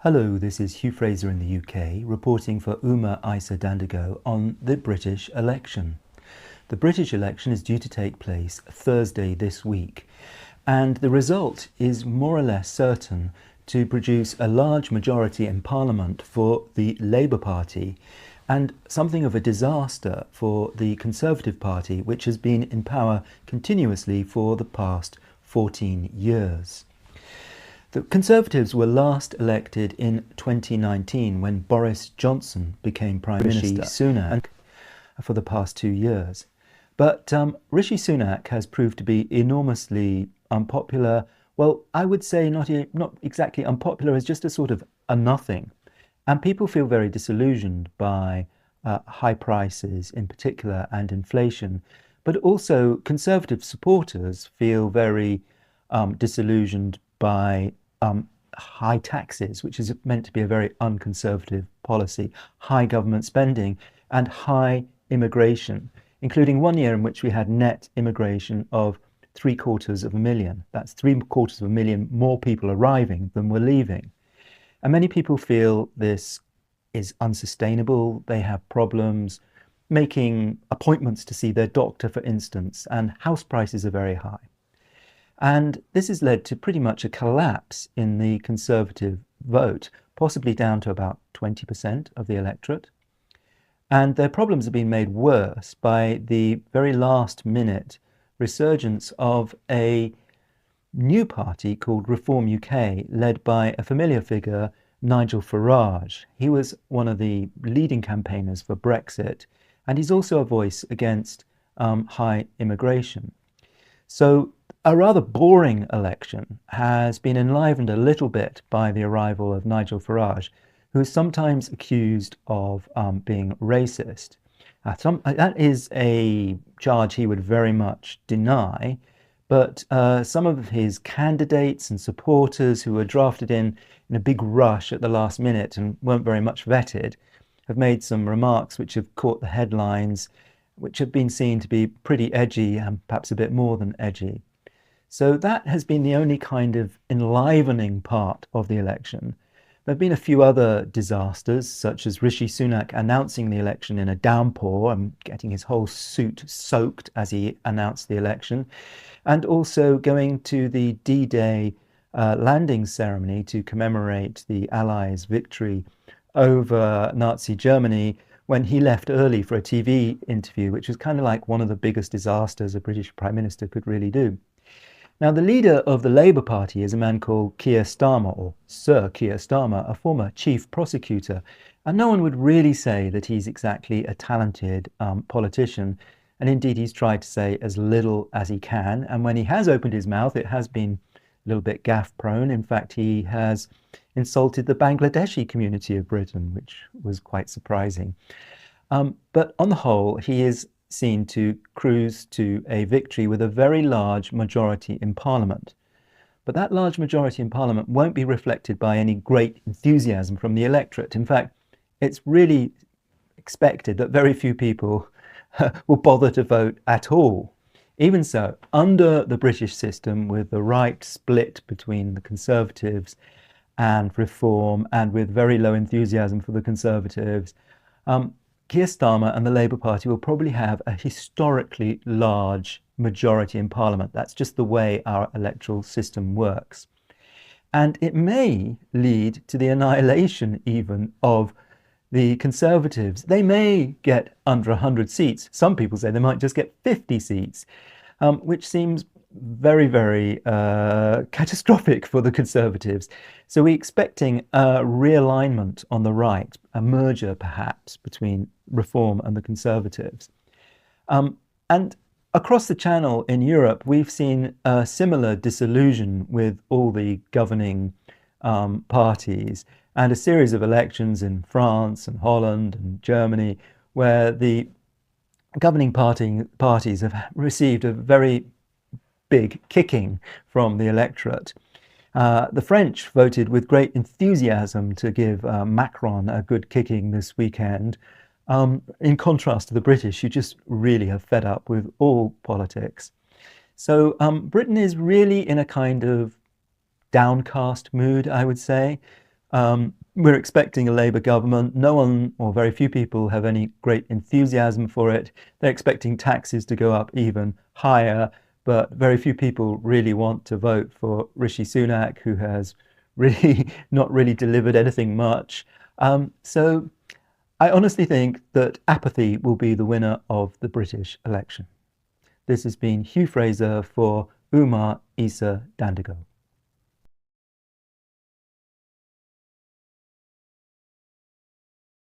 Hello, this is Hugh Fraser in the UK, reporting for Uma Isa Dandigo on the British election. The British election is due to take place Thursday this week, and the result is more or less certain to produce a large majority in Parliament for the Labour Party and something of a disaster for the Conservative Party, which has been in power continuously for the past 14 years. The Conservatives were last elected in 2019 when Boris Johnson became Prime Minister. Rishi Sunak for the past 2 years. But Rishi Sunak has proved to be enormously unpopular. Well, I would say not exactly unpopular, as just a sort of a nothing. And people feel very disillusioned by high prices in particular and inflation. But also Conservative supporters feel very disillusioned by high taxes, which is meant to be a very unconservative policy, high government spending and high immigration, including one year in which we had net immigration of 750,000. That's 750,000 more people arriving than were leaving. And many people feel this is unsustainable. They have problems making appointments to see their doctor, for instance, and house prices are very high. And this has led to pretty much a collapse in the Conservative vote, possibly down to about 20% of the electorate. And their problems have been made worse by the very last minute resurgence of a new party called Reform UK, led by a familiar figure, Nigel Farage. He was one of the leading campaigners for Brexit, and he's also a voice against high immigration. So a rather boring election has been enlivened a little bit by the arrival of Nigel Farage, who is sometimes accused of being racist. That is a charge he would very much deny, but some of his candidates and supporters who were drafted in a big rush at the last minute and weren't very much vetted have made some remarks which have caught the headlines, which have been seen to be pretty edgy and perhaps a bit more than edgy. So that has been the only kind of enlivening part of the election. There have been a few other disasters, such as Rishi Sunak announcing the election in a downpour and getting his whole suit soaked as he announced the election, and also going to the D-Day landing ceremony to commemorate the Allies' victory over Nazi Germany when he left early for a TV interview, which was kind of like one of the biggest disasters a British Prime Minister could really do. Now, the leader of the Labour Party is a man called Keir Starmer, or Sir Keir Starmer, a former chief prosecutor, and no one would really say that he's exactly a talented politician, and indeed he's tried to say as little as he can, and when he has opened his mouth it has been a little bit gaffe-prone. In fact, he has insulted the Bangladeshi community of Britain, which was quite surprising. But on the whole, he is seen to cruise to a victory with a very large majority in Parliament. But that large majority in Parliament won't be reflected by any great enthusiasm from the electorate. In fact, it's really expected that very few people will bother to vote at all. Even so, under the British system, with the right split between the Conservatives and Reform, and with very low enthusiasm for the Conservatives, Keir Starmer and the Labour Party will probably have a historically large majority in Parliament. That's just the way our electoral system works. And it may lead to the annihilation even of the Conservatives. They may get under 100 seats. Some people say they might just get 50 seats, which seems very, very catastrophic for the Conservatives. So we're expecting a realignment on the right, a merger perhaps between Reform and the Conservatives. And across the channel in Europe, we've seen a similar disillusion with all the governing parties, and a series of elections in France and Holland and Germany where the governing parties have received a very big kicking from the electorate. The French voted with great enthusiasm to give Macron a good kicking this weekend, in contrast to the British, who just really have fed up with all politics. So Britain is really in a kind of downcast mood, I would say. We're expecting a Labour government. No one, or very few people, have any great enthusiasm for it. They're expecting taxes to go up even higher, but very few people really want to vote for Rishi Sunak, who has really not really delivered anything much. So I honestly think that apathy will be the winner of the British election. This has been Hugh Fraser for Umar Isa Dandago.